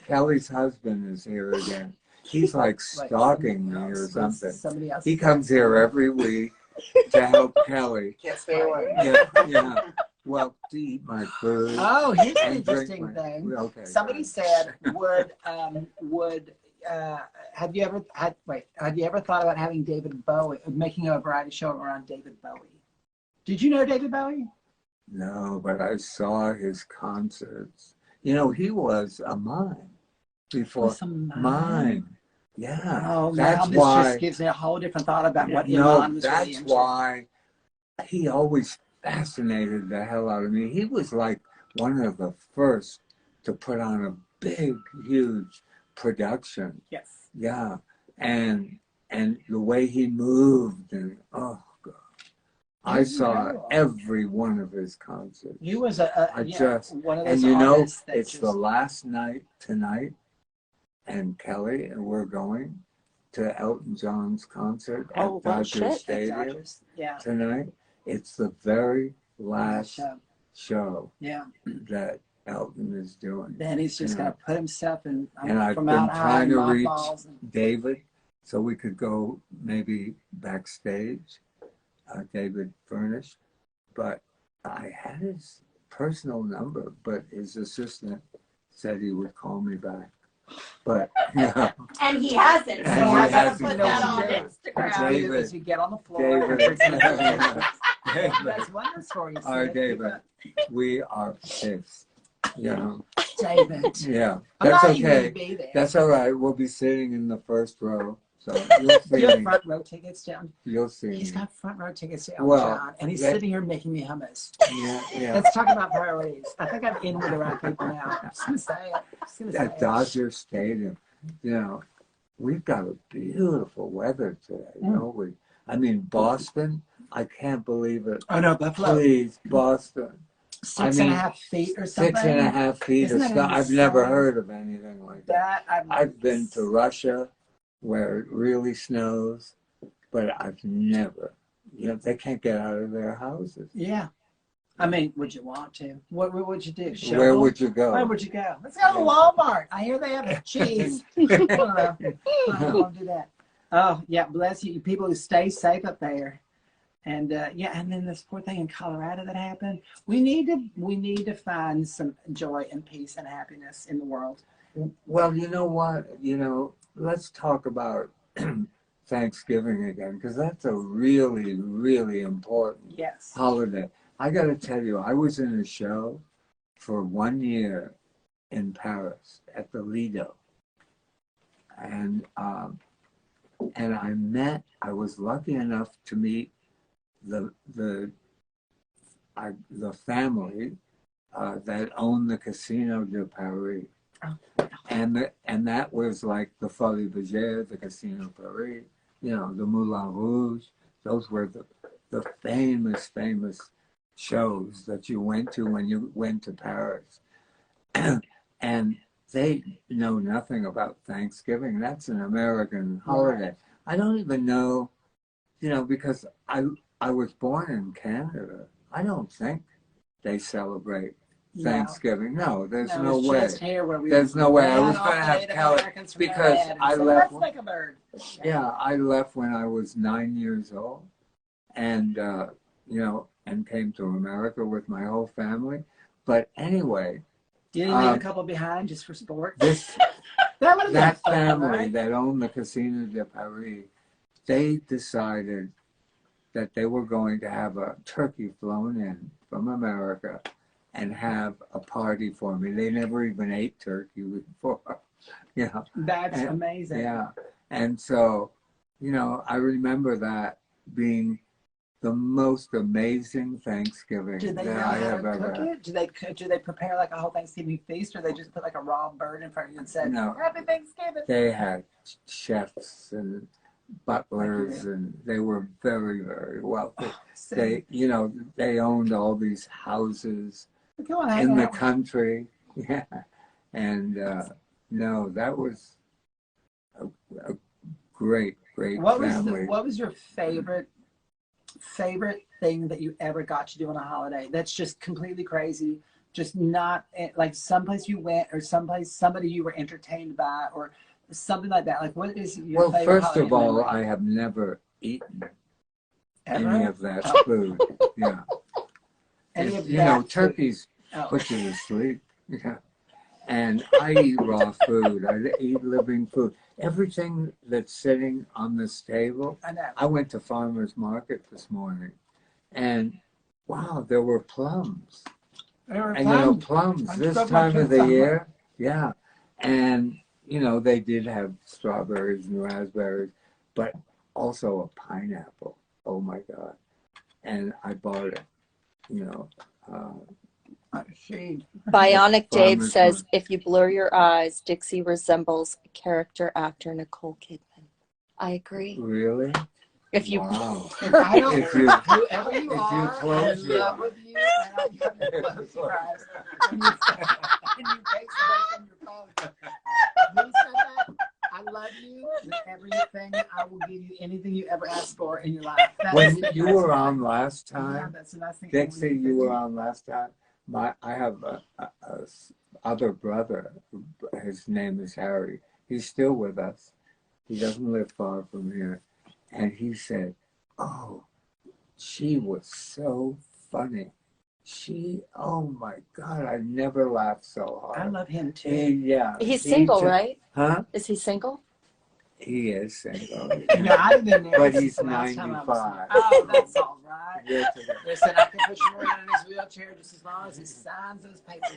Kelly's husband is here again. He's like stalking me or something. Somebody else. He comes here every week to help Kelly. Can't stay away. Yeah. Well, to eat my food. Oh, here's an and drink interesting my- thing. Okay. Somebody said, have you ever thought about having David Bowie, making a variety show around David Bowie? Did you know David Bowie? No, but I saw his concerts. You know, he was a mime before. Mime. Yeah. Oh, that's now this why. just gives me a whole different thought about what No, Iman was really that's into. why he always fascinated the hell out of me. He was like one of the first to put on a big, huge production. Yes. Yeah, and the way he moved, and oh God, I saw every one of his concerts. He was one of those And you know, artists that it's just, the last night tonight, and Kelly and we're going to Elton John's concert at Oh, well, Dodger shit. Stadium Dodgers. Yeah. tonight. It's the very last show Yeah. that Elton is doing. Then he's just going to put himself in And I've from been out high trying to reach mothballs and David so we could go maybe backstage, David Furnish, but I had his personal number, but his assistant said he would call me back. But yeah, And he hasn't. So And he I gotta hasn't. put that on David. Instagram. David. as you get on the floor. David, David. David, That's wonders for you. all right, Sid. David, we are pissed. You know, David. yeah, I'm that's not even okay. going to be there. That's all right. We'll be sitting in the first row, so you'll see You have me. front row tickets down. You'll see He's me. got front row tickets to Elton Well, John, and he's that- sitting here making me hummus. Yeah. Let's talk about priorities. I think I'm in with the right people now. I'm just going to say it. Just gonna say At it. Dodger Stadium, you know, we've got a beautiful weather today, don't we? I mean, Boston, I can't believe it. Oh, no, Buffalo. Please, Boston. 6.5 feet or something. 6.5 feet Isn't of that snow. I've never insane? heard of anything like that. I've been to Russia where it really snows, but I've never, you know, they can't get out of their houses. Yeah. I mean, would you want to? What would you do? Where Shovel? would you go? Where would you go? Let's go to Walmart. I hear they have cheese. I don't know. I don't want to do that. Oh, yeah. Bless you. People who stay safe up there. And and then this poor thing in Colorado that happened. We need to find some joy and peace and happiness in the world. Well, you know what? You know, let's talk about Thanksgiving again, because that's a really, really important Yes. holiday. I got to tell you, I was in a show for 1 year in Paris at the Lido, and I was lucky enough to meet the family that owned the Casino de Paris. And that was like the Folie Bergère, the Casino Paris, you know, the Moulin Rouge. Those were the famous shows that you went to when you went to Paris. And they know nothing about Thanksgiving. That's an American holiday. I don't even know, you know, because I was born in Canada. I don't think they celebrate Thanksgiving. No, there's no way. Just here where we There's no way. I was ran going to off have Native Kelly Americans from because their head and I said, left. Let's make a bird. Yeah, I left when I was 9 years old, and you know, and came to America with my whole family. But anyway, You didn't leave a couple behind just for sport. that family that owned the Casino de Paris, they decided that they were going to have a turkey flown in from America and have a party for me. They never even ate turkey before. You know, That's amazing. Yeah. And so, you know, I remember that being the most amazing Thanksgiving Do they know that I how have to ever cook had. it? Do they prepare like a whole Thanksgiving feast, or they just put like a raw bird in front of you and say, No. Happy Thanksgiving? They had chefs and butlers, and they were very wealthy. They, you know, they owned all these houses in the country. Yeah. And no, that was a great family. What was your favorite thing that you ever got to do on a holiday? That's just completely crazy. Just not like someplace you went, or someplace somebody you were entertained by, or something like that. Like, what is your favorite? Well, first of all, I have never eaten any of that food. Yeah. You know, turkeys put you to sleep. Yeah. And I eat raw food. I eat living food. Everything that's sitting on this table. I went to farmer's market this morning, and wow, there were plums. And you know, plums this time of the year. Yeah. And you know, they did have strawberries and raspberries, but also a pineapple. Oh my God. And I bought it, you know. Bionic Dave says, if you blur your eyes, Dixie resembles character actor Nicole Kidman. I agree. Really? If you wow. If you close your eyes. with you, and I close your eyes, and you face away from your phone. Who said that? I love you with everything. I will give you anything you ever ask for in your life. When you were on last time, that's the nice thing. Dixie, you were on last time. I have a other brother. His name is Harry. He's still with us. He doesn't live far from here. And he said, oh, she was so funny. Oh my God, I never laughed so hard. I love him too. He's single, right? Huh? Is he single? He is single. No, I've been there. But he's 95. Oh, that's all right. Yeah, Listen, I can push him around in his wheelchair just as long as he signs those papers.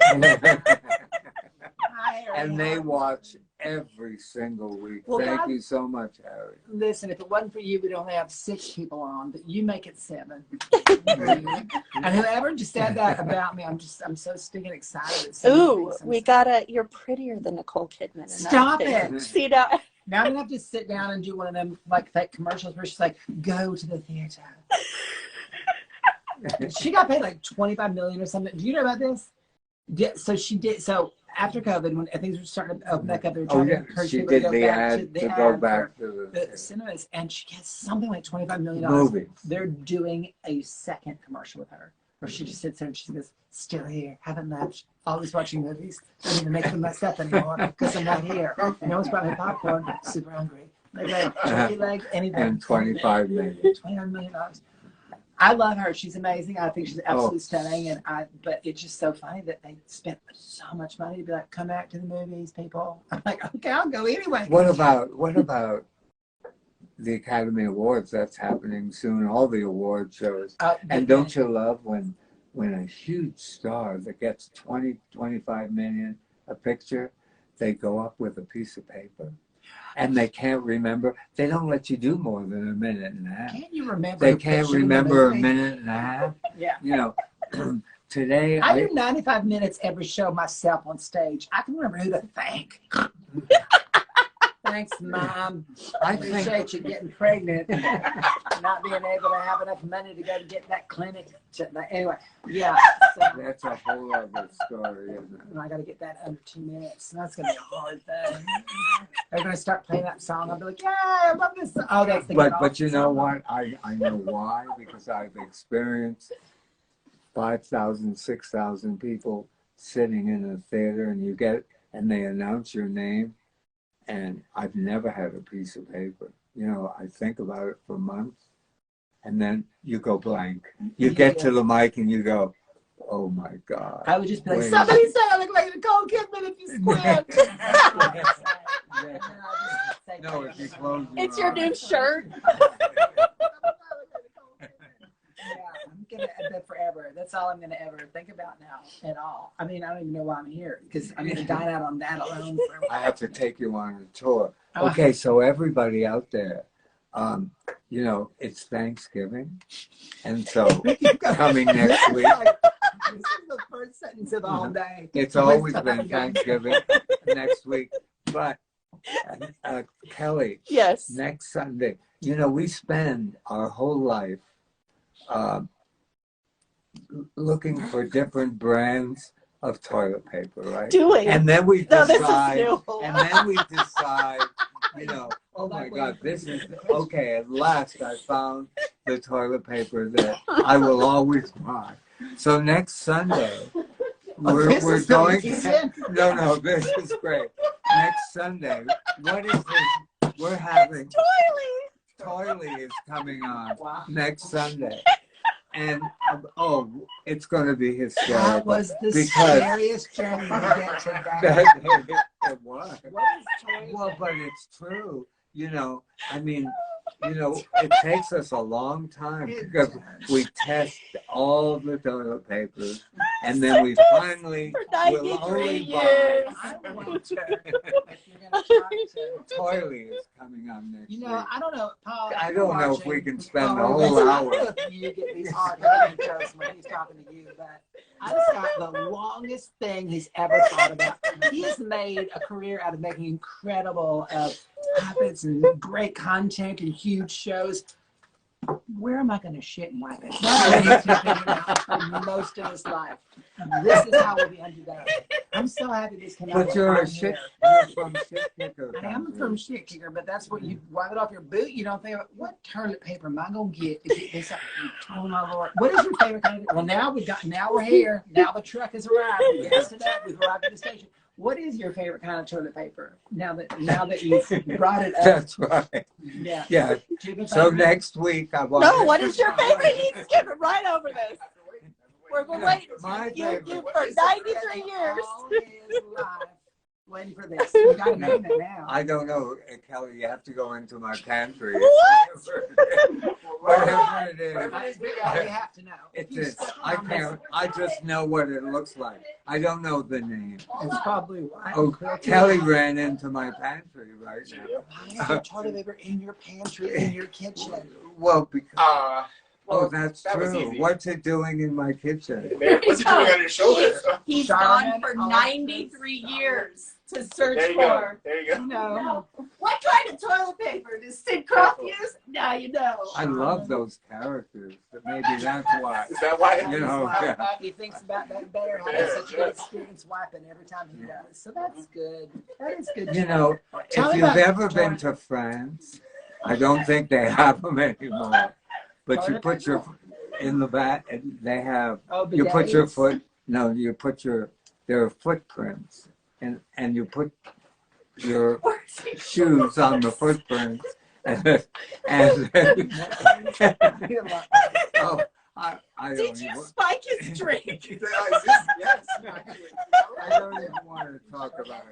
Hi, Harry. And they watch every single week. Well, Thank you so much, Harry. Listen, if it wasn't for you, we'd only have 6 people on, but you make it 7. And whoever just said that about me, I'm so stinking excited. Ooh, you're prettier than Nicole Kidman. Stop it. See that? Now I'm going to have to sit down and do one of them, like, fake commercials where she's like, go to the theater. She got paid like $25 million or something. Do you know about this? Yeah, so she did. So after COVID, when things were starting to open back up, they were trying to encourage people to go back to the cinemas, and she gets something like $25 million. Movies. They're doing a second commercial with her, where she just sits there and she goes, "Still here, haven't left, always watching movies. Don't even make them myself anymore because I'm not here. No one's brought me popcorn. Super hungry. Like turkey leg, anything." And $25 million. $25 million. I love her. She's amazing. I think she's absolutely stunning. But it's just so funny that they spent so much money to be like, come back to the movies, people. I'm like, okay, I'll go anyway. What about the Academy Awards? That's happening soon. All the award shows. And don't you love when a huge star that gets 25 million a picture, they go up with a piece of paper. And they can't remember. They don't let you do more than a minute and a half. Can't you remember? They can't remember a minute and a half. Yeah. You know, today I do 95 minutes every show myself on stage. I can remember who to thank. Thanks, Mom. I Appreciate you getting pregnant, not being able to have enough money to go to get that clinic. Anyway, yeah. So, That's a whole other story, isn't it? and I got to get that under 2 minutes. That's gonna be a hard thing. They're gonna start playing that song. I'll be like, yeah, I love this song. Oh, that's the But you know what? I know why, because I've experienced 5,000, 6,000 people sitting in a theater, and they announce your name, and I've never had a piece of paper. You know, I think about it for months, and then you go blank. You get to the mic and you go, oh my God. I would just be like, Wait. somebody said I look like Nicole Kidman if you squint. No, if you close It's your new shirt. Yeah, I'm gonna that forever. That's all I'm gonna ever think about now at all. I mean, I don't even know why I'm here because I'm gonna dine out on that alone. I have to take you on a tour. Okay, so everybody out there, you know, it's Thanksgiving, and so coming next week. This is the first sentence of the whole day. It's always been Thanksgiving next week, but Kelly, Yes. next Sunday, you know, we spend our whole life looking for different brands of toilet paper, right? Doing. And then we No, this is decide, new. you know, oh my God, this is, okay, at last I found the toilet paper that I will always buy. So next Sunday, we're going, no, this is great. Next Sunday, what is this? We're having, Toily is coming on next Sunday. And it's going to be hysterical. That was the scariest journey to get to that. It was. Well, but it's true. You know, I mean, you know, it takes us a long time because we test all the toilet papers, and then we finally will only buy. Toily is coming on next week. I don't know, Paul. I don't know if we can spend the whole hour. You get these hard intros when he's talking to you, but I just got the longest thing he's ever thought about. He has made a career out of making incredible puppets and great content and huge shows. Where am I going to shit and wipe it? That's what he's figured out for most of his life. This is how we'll be underdone. I'm so happy this came out. But you're a shit. You're from Shit Kicker. I am from Shit Kicker, but that's what you wipe it off your boot. You don't think, what toilet paper am I going to get to get this up? Oh my Lord. What is your favorite kind of? Well, now we're here. Now the truck has arrived. Yes, we've arrived at the station. What is your favorite kind of toilet paper? Now that you've brought it up. That's right. Yeah. Yeah. So next week I want. No, what is your favorite? He skip it right over this. We're waiting. You for 93 years. All his life waiting for this. You got to name it now. I don't know, Kelly. You have to go into my pantry. What? Whatever it is. You have to know. It's I can't. I just know what it looks like. I don't know the name. It's probably white. Oh, Kelly ran into my pantry right now. Why is your toilet paper in your pantry, in your kitchen? Well, because. Well, that's that was true. easy. What's it doing in my kitchen? What's it doing on your shoulder? He's gone for 93 years to search There you for. go. There you go. No. What kind of toilet paper does Sid Krofft use? Now you know. I love those characters. But maybe that's why. Is that why? You know, yeah. He thinks about that better, having such a good experience wiping every time he does. So that's good. That is good. You know, Tell if me you've about ever been to France, I don't think they have them anymore. But you put your in the back, and they have. You put your foot. No, you put your. There are footprints, and you put your shoes on the footprints, and oh, I Did don't you even. spike his drink? Yes. I don't even want to talk about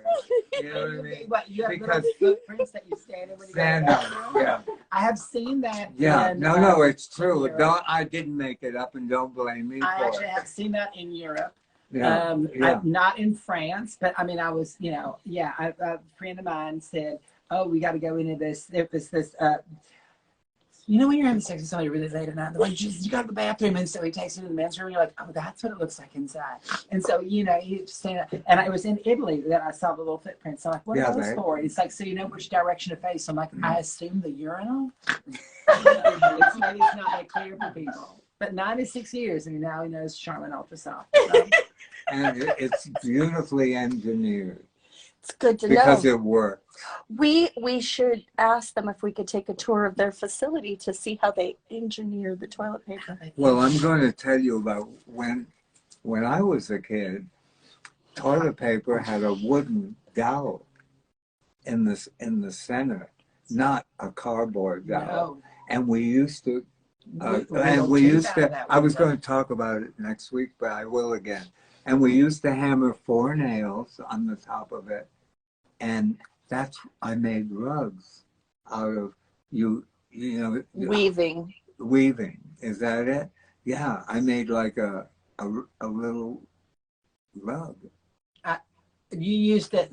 it. You know what I mean? But you have Because little footprints that you stand in when you go to stand the up. bathroom. Yeah. I have seen that. Yeah. in, No, it's true. Europe. I didn't make it up, and don't blame me I for actually it. have seen that in Europe. Yeah. Not in France, but I mean, I was, a friend of mine said, "Oh, we got to go into this. This You know when you're having sex with somebody really late at night, they're like, you go to the bathroom, and so he takes you to the men's room, and you're like, oh, that's what it looks like inside. And so, you know, you just stand up. And I was in Italy that I saw the little footprints. So I'm like, what are those for? And it's like, so you know which direction to face. So I'm like, I assume the urinal? Maybe it's not that clear for people. But 96 years, and now he knows Charmin Ultra Soft. So. And it's beautifully engineered. It's good to because know. It works. We should ask them if we could take a tour of their facility to see how they engineer the toilet paper. Well, I'm going to tell you about when I was a kid, toilet paper had a wooden dowel in the center, not a cardboard dowel. No. And we used to, I was going to talk about it next week, but I will again. And we used to hammer 4 nails on the top of it. And I made rugs out of, you know. Weaving. Weaving. Is that it? Yeah. I made like a little rug. You used it.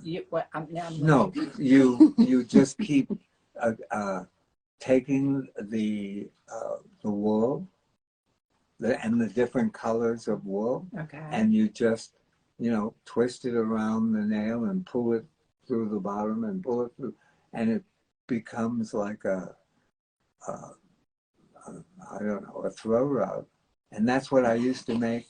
No, you just keep taking the wool, and the different colors of wool, okay, and you just, you know, twist it around the nail and pull it through the bottom and pull it through, and it becomes like a I don't know, a throw rug, and that's what I used to make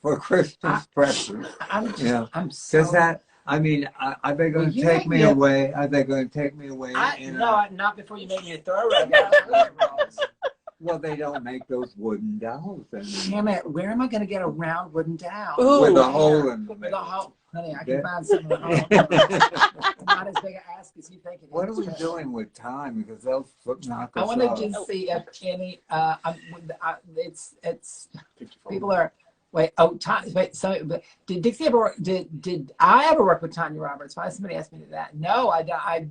for Christmas presents. I'm so. Does that? I mean, are they going to take me away? Are they going to take me away? No, not before you make me a throw rug. Well, they don't make those wooden dowels anymore. Damn it! Where am I going to get a round wooden dowel? Ooh. With a hole in the With middle. a hole, honey. I can find some with a hole. Not as big an ask as you think it is. What are we doing with time? Because they'll knock us I want off. to just see if any. It's people are. Wait, wait. So, but did Dixie ever? Did I ever work with Tanya Roberts? Why somebody asked me that? No,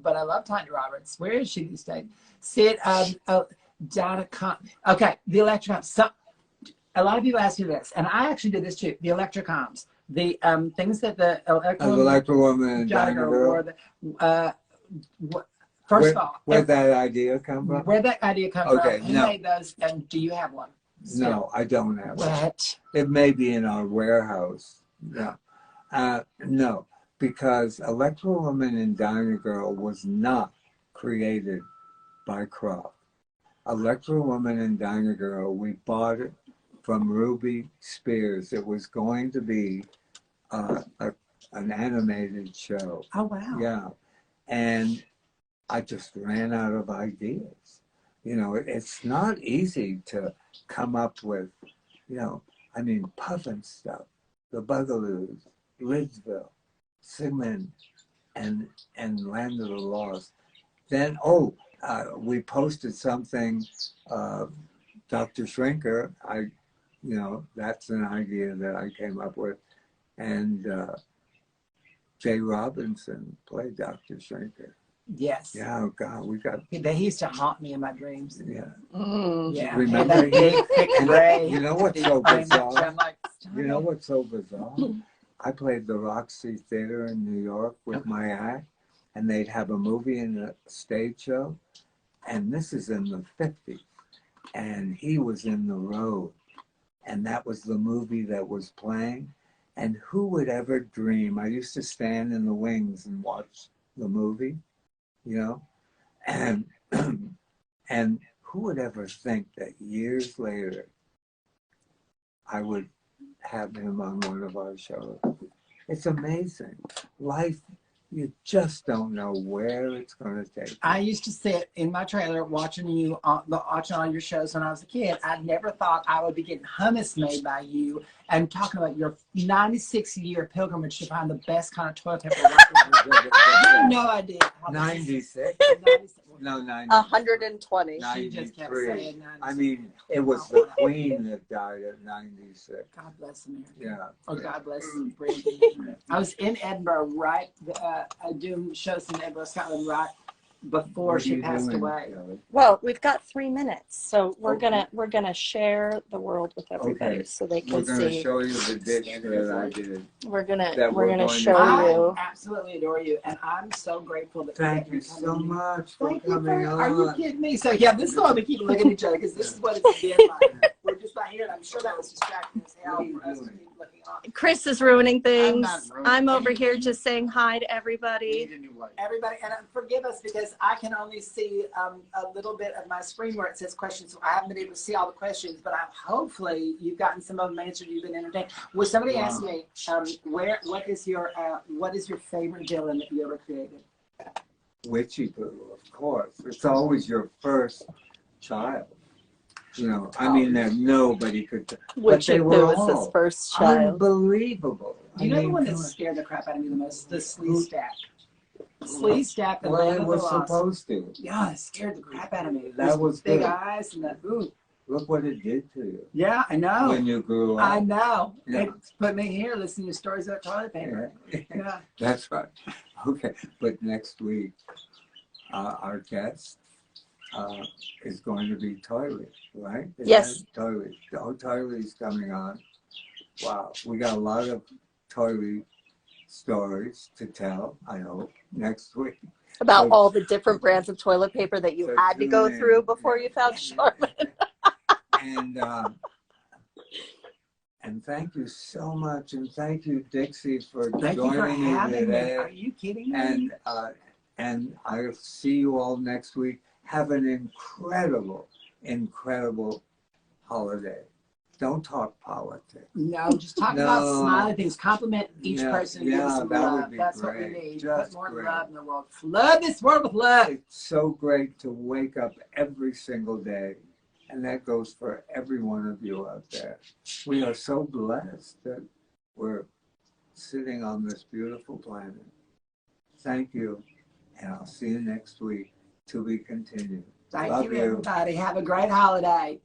but I love Tanya Roberts. Where is she these days? Sid, okay, the electrocom. So, a lot of people ask me this, and I actually did this too. The electrocoms, the things that the Electro Woman and Diner Girl. First of all, where'd that idea come from? Where'd that idea come from? Who made those? And do you have one? No, I don't have one. What? It may be in our warehouse. No, no, because Electro Woman and Diner Girl was not created by Krofft. Electro Woman and Diner Girl, we bought it from Ruby Spears. It was going to be an animated show. Oh, wow. Yeah. And I just ran out of ideas. You know, it's not easy to come up with, you know, I mean, Puffin stuff, the Bugaloos, Lidsville, Sigmund, and Land of the Lost. Then, we posted something, Dr. Shrinker, you know, that's an idea that I came up with. And Jay Robinson played Dr. Shrinker. Yes. Yeah, oh God, we got. They used to haunt me in my dreams. Yeah. Yeah. Remember? And that big, thick gray. You know what's so bizarre? I'm like, You know what's so bizarre? I played the Roxy Theater in New York with my act, and they'd have a movie and a stage show, and this is in the 50s, and he was in The Road, and that was the movie that was playing, and who would ever dream? I used to stand in the wings and watch the movie, you know, and and who would ever think that years later I would have him on one of our shows? It's amazing. Life, you just don't know where it's going to take you. I used to sit in my trailer watching watching all your shows when I was a kid. I never thought I would be getting hummus made by you and talking about your 96-year pilgrimage to find the best kind of toilet paper. I had no idea. 96? No, 90. 120. She just kept 93. saying 96. I mean, it was the Queen that died at 96. God bless America. Yeah. Or God bless Britain. I was in Edinburgh, right, doing shows in Edinburgh, Scotland, right before What are she you passed doing, away. Kelly? Well, we've got 3 minutes, so Okay. we're gonna share the world with everybody Okay. so they We're can going to see. show you the dish that I did. We're gonna that we're gonna going to show I you. absolutely adore you, and I'm so grateful that Thank that you come so in. much for Thank you coming for, on. are you kidding me? So yeah, this is why we keep looking at each other, because this is what it's been like. We're just not here, and I'm sure that was distracting as hell for us to keep looking on. Chris is ruining things. not ruining I'm over anything. here just saying hi to We everybody. need a new light. Everybody, and forgive us because I can only see a little bit of my screen where it says questions, so I haven't been able to see all the questions, but hopefully you've gotten some of them answered, you've been entertained. Well, somebody asked me, what is your favorite villain that you ever created? Witchy Poo, of course. It's always your first child. You know, I mean that nobody could. Witchy they were Poo was his all first child. Unbelievable. You know the one that come on. scared the crap out of me the most? The Slee Stack. Slee Stack, the Well, man it of the was lost. supposed to. Yeah, it scared the crap out of me. That Those was big good. eyes and the ooh. Look what it did to you Yeah, I know. when you grew up. I know. Yeah. It's put me here listening to stories about toilet paper. Yeah. Yeah. That's right. Okay, but next week, our guest is going to be Toilet, right? Is Yes. that Toilet. Oh, Toilet's coming on. Wow, we got a lot of Toilet stories to tell, I hope, next week. About So- all the different brands of toilet paper that you So had to tune go in. through before Yeah. you found Charlotte. And thank you so much, and thank you, Dixie, for Thank you for joining me having me. today. Are you kidding me? And I'll see you all next week. Have an incredible, incredible holiday. Don't talk politics. No, just talk about No. smiley things. Compliment each Yeah, person and give us yeah, some that would love. be That's what we great. need. Just Put more great. love in the world. Flood this world with love. It's so great to wake up every single day. And that goes for every one of you out there. We are so blessed that we're sitting on this beautiful planet. Thank you. And I'll see you next week. To be continued. Thank Love you, you. everybody. Have a great holiday.